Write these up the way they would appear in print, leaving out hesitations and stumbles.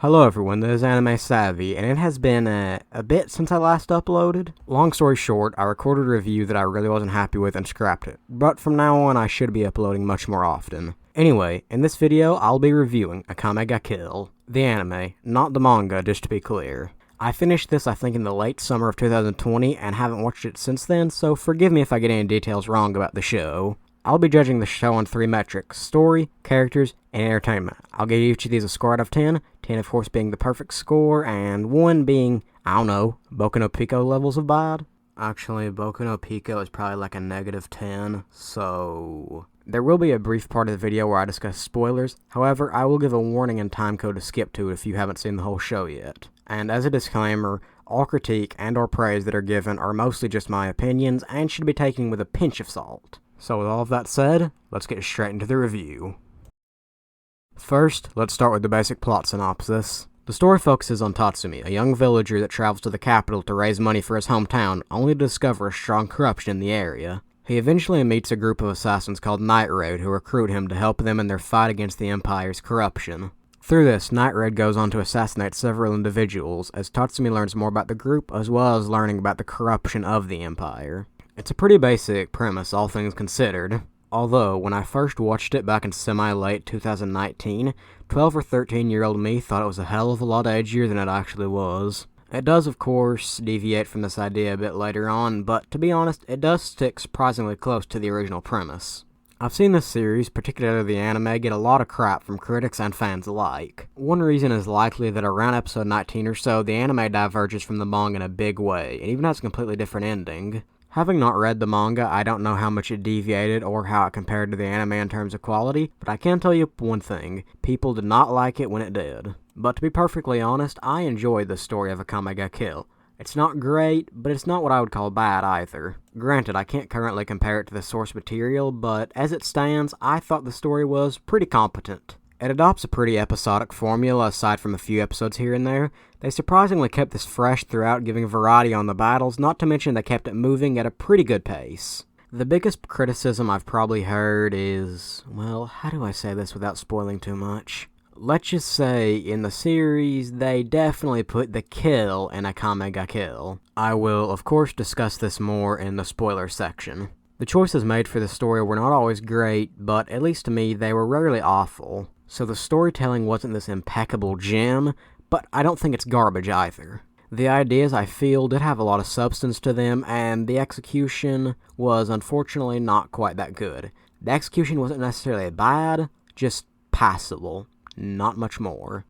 Hello everyone, this is Anime Savvy, and it has been a bit since I last uploaded. Long story short, I recorded a review that I really wasn't happy with and scrapped it, but from now on I should be uploading much more often. Anyway, in this video I'll be reviewing Akame Ga Kill, the anime, not the manga, just to be clear. I finished this I think in the late summer of 2020 and haven't watched it since then, so forgive me if I get any details wrong about the show. I'll be judging the show on 3 metrics: story, characters, and entertainment. I'll give each of these a score out of 10, 10 of course being the perfect score, and 1 being, I don't know, Boku no Pico levels of bad. Actually, Boku no Pico is probably like a -10, so... There will be a brief part of the video where I discuss spoilers, however, I will give a warning and timecode to skip to if you haven't seen the whole show yet. And as a disclaimer, all critique and or praise that are given are mostly just my opinions and should be taken with a pinch of salt. So with all of that said, let's get straight into the review. First, let's start with the basic plot synopsis. The story focuses on Tatsumi, a young villager that travels to the capital to raise money for his hometown, only to discover a strong corruption in the area. He eventually meets a group of assassins called Night Raid who recruit him to help them in their fight against the Empire's corruption. Through this, Night Raid goes on to assassinate several individuals, as Tatsumi learns more about the group as well as learning about the corruption of the Empire. It's a pretty basic premise, all things considered. Although, when I first watched it back in semi-late 2019, 12 or 13-year-old me thought it was a hell of a lot edgier than it actually was. It does, of course, deviate from this idea a bit later on, but to be honest, it does stick surprisingly close to the original premise. I've seen this series, particularly the anime, get a lot of crap from critics and fans alike. One reason is likely that around episode 19 or so, the anime diverges from the manga in a big way, and even has a completely different ending. Having not read the manga, I don't know how much it deviated or how it compared to the anime in terms of quality, but I can tell you one thing: people did not like it when it did. But to be perfectly honest, I enjoyed the story of Akame Ga Kill. It's not great, but it's not what I would call bad either. Granted, I can't currently compare it to the source material, but as it stands, I thought the story was pretty competent. It adopts a pretty episodic formula aside from a few episodes here and there. They surprisingly kept this fresh throughout, giving variety on the battles, not to mention they kept it moving at a pretty good pace. The biggest criticism I've probably heard is, well, how do I say this without spoiling too much? Let's just say, in the series, they definitely put the kill in Akame Ga Kill. I will, of course, discuss this more in the spoiler section. The choices made for the story were not always great, but at least to me, they were rarely awful. So the storytelling wasn't this impeccable gem, but I don't think it's garbage either. The ideas, I feel, did have a lot of substance to them, and the execution was unfortunately not quite that good. The execution wasn't necessarily bad, just passable. Not much more.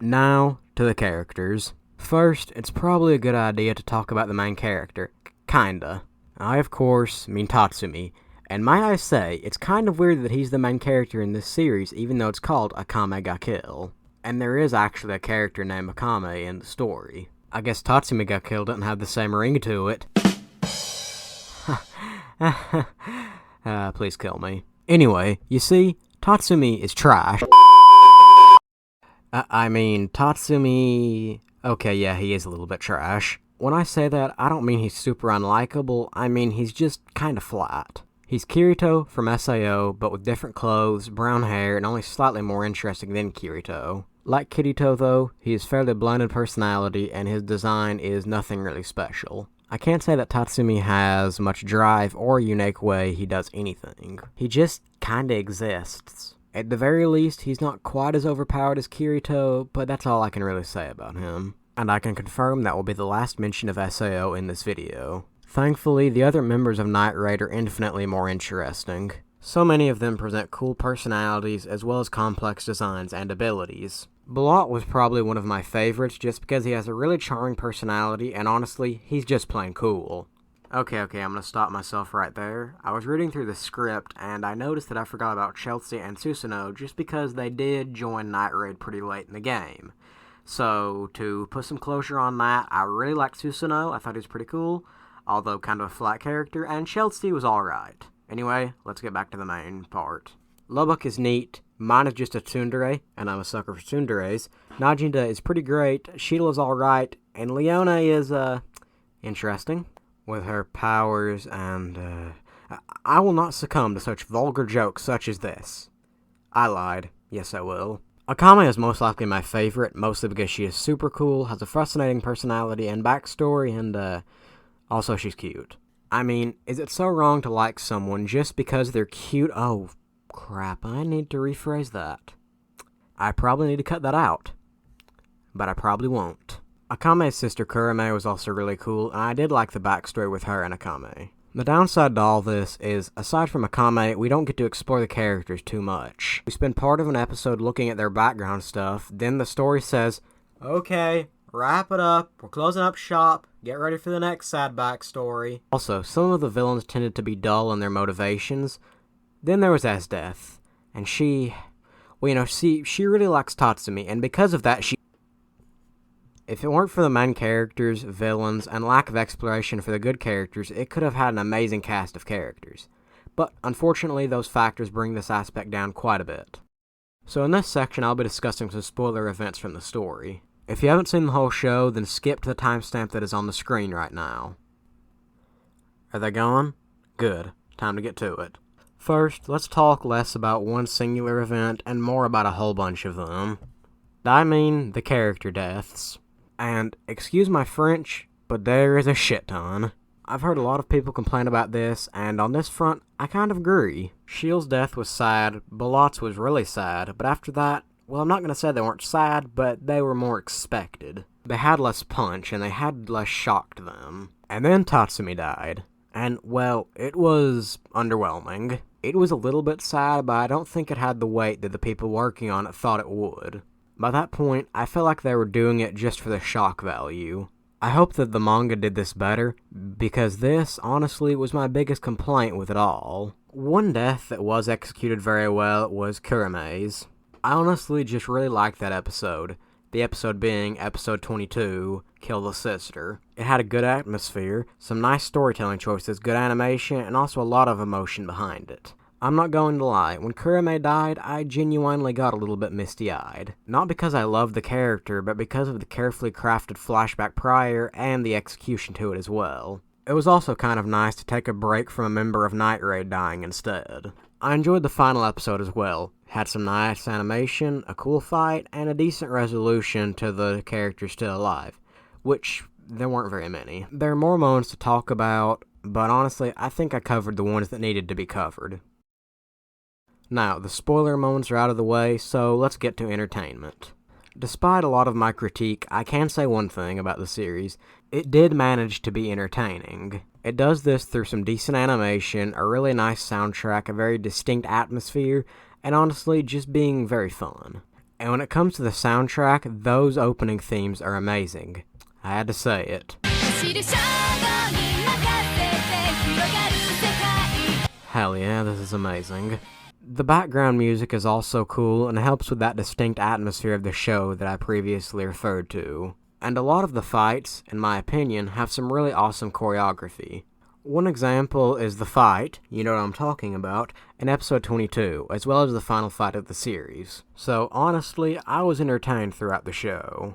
Now, to the characters. First, it's probably a good idea to talk about the main character. Kinda. I, of course, mean Tatsumi. And might I say, it's kind of weird that he's the main character in this series, even though it's called Akame Ga Kill. And there is actually a character named Akame in the story. I guess Tatsumi Ga Kill doesn't have the same ring to it. Please kill me. Anyway, you see, Tatsumi is trash. Tatsumi... Okay, yeah, he is a little bit trash. When I say that, I don't mean he's super unlikable, I mean he's just kinda flat. He's Kirito from SAO, but with different clothes, brown hair, and only slightly more interesting than Kirito. Like Kirito though, he is fairly bland in personality, and his design is nothing really special. I can't say that Tatsumi has much drive or a unique way he does anything. He just kinda exists. At the very least, he's not quite as overpowered as Kirito, but that's all I can really say about him. And I can confirm that will be the last mention of SAO in this video. Thankfully, the other members of Night Raid are infinitely more interesting. So many of them present cool personalities as well as complex designs and abilities. Blot was probably one of my favorites just because he has a really charming personality and honestly, he's just plain cool. Okay, I'm gonna stop myself right there. I was reading through the script and I noticed that I forgot about Chelsea and Susanoo just because they did join Night Raid pretty late in the game. So, to put some closure on that, I really liked Susanoo, I thought he was pretty cool, although kind of a flat character, and Chelsea was alright. Anyway, let's get back to the main part. Lubbock is neat, mine is just a tsundere, and I'm a sucker for tsunderes. Najinda is pretty great, Sheila's alright, and Leona is, interesting. With her powers and, I will not succumb to such vulgar jokes such as this. I lied. Yes, I will. Akame is most likely my favorite, mostly because she is super cool, has a fascinating personality and backstory, and also she's cute. I mean, is it so wrong to like someone just because they're cute? Oh, crap, I need to rephrase that. I probably need to cut that out, but I probably won't. Akame's sister Kurame was also really cool, and I did like the backstory with her and Akame. The downside to all this is, aside from Akame, we don't get to explore the characters too much. We spend part of an episode looking at their background stuff, then the story says, okay, wrap it up, we're closing up shop, get ready for the next sad backstory. Also, some of the villains tended to be dull in their motivations. Then there was Esdeath, and she really likes Tatsumi, and because of that, if it weren't for the main characters, villains, and lack of exploration for the good characters, it could have had an amazing cast of characters. But, unfortunately, those factors bring this aspect down quite a bit. So in this section, I'll be discussing some spoiler events from the story. If you haven't seen the whole show, then skip to the timestamp that is on the screen right now. Are they gone? Good. Time to get to it. First, let's talk less about one singular event and more about a whole bunch of them. I mean, the character deaths. And, excuse my French, but there is a shit ton. I've heard a lot of people complain about this, and on this front, I kind of agree. Shield's death was sad, Balot's was really sad, but after that, well, I'm not going to say they weren't sad, but they were more expected. They had less punch, and they had less shock to them. And then Tatsumi died. And, well, it was underwhelming. It was a little bit sad, but I don't think it had the weight that the people working on it thought it would. By that point, I felt like they were doing it just for the shock value. I hope that the manga did this better, because this, honestly, was my biggest complaint with it all. One death that was executed very well was Kurame's. I honestly just really liked that episode. The episode being episode 22, Kill the Sister. It had a good atmosphere, some nice storytelling choices, good animation, and also a lot of emotion behind it. I'm not going to lie, when Kurame died, I genuinely got a little bit misty-eyed. Not because I loved the character, but because of the carefully crafted flashback prior and the execution to it as well. It was also kind of nice to take a break from a member of Night Raid dying instead. I enjoyed the final episode as well. It had some nice animation, a cool fight, and a decent resolution to the characters still alive, which there weren't very many. There are more moments to talk about, but honestly, I think I covered the ones that needed to be covered. Now, the spoiler moments are out of the way, so let's get to entertainment. Despite a lot of my critique, I can say one thing about the series. It did manage to be entertaining. It does this through some decent animation, a really nice soundtrack, a very distinct atmosphere, and honestly, just being very fun. And when it comes to the soundtrack, those opening themes are amazing. I had to say it. Hell yeah, this is amazing. The background music is also cool and helps with that distinct atmosphere of the show that I previously referred to. And a lot of the fights, in my opinion, have some really awesome choreography. One example is the fight, you know what I'm talking about, in episode 22, as well as the final fight of the series. So honestly, I was entertained throughout the show.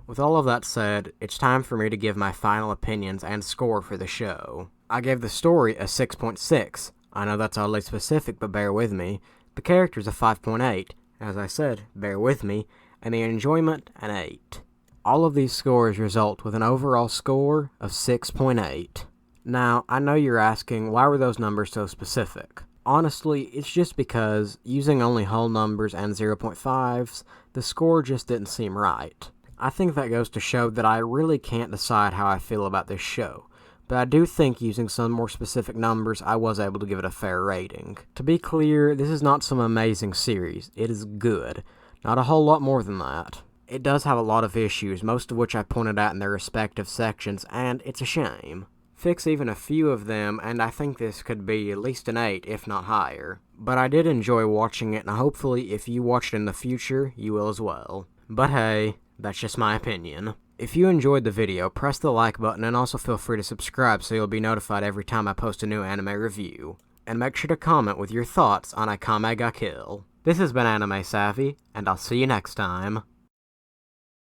With all of that said, it's time for me to give my final opinions and score for the show. I gave the story a 6.6. I know that's oddly specific, but bear with me. The characters a 5.8. As I said, bear with me. And the enjoyment, an 8. All of these scores result with an overall score of 6.8. Now, I know you're asking, why were those numbers so specific? Honestly, it's just because, using only whole numbers and 0.5s, the score just didn't seem right. I think that goes to show that I really can't decide how I feel about this show. But I do think using some more specific numbers, I was able to give it a fair rating. To be clear, this is not some amazing series. It is good. Not a whole lot more than that. It does have a lot of issues, most of which I pointed out in their respective sections, and it's a shame. Fix even a few of them, and I think this could be at least an 8, if not higher. But I did enjoy watching it, and hopefully if you watch it in the future, you will as well. But hey, that's just my opinion. If you enjoyed the video, press the like button and also feel free to subscribe so you'll be notified every time I post a new anime review. And make sure to comment with your thoughts on Akame Ga Kill. This has been Anime Savvy, and I'll see you next time.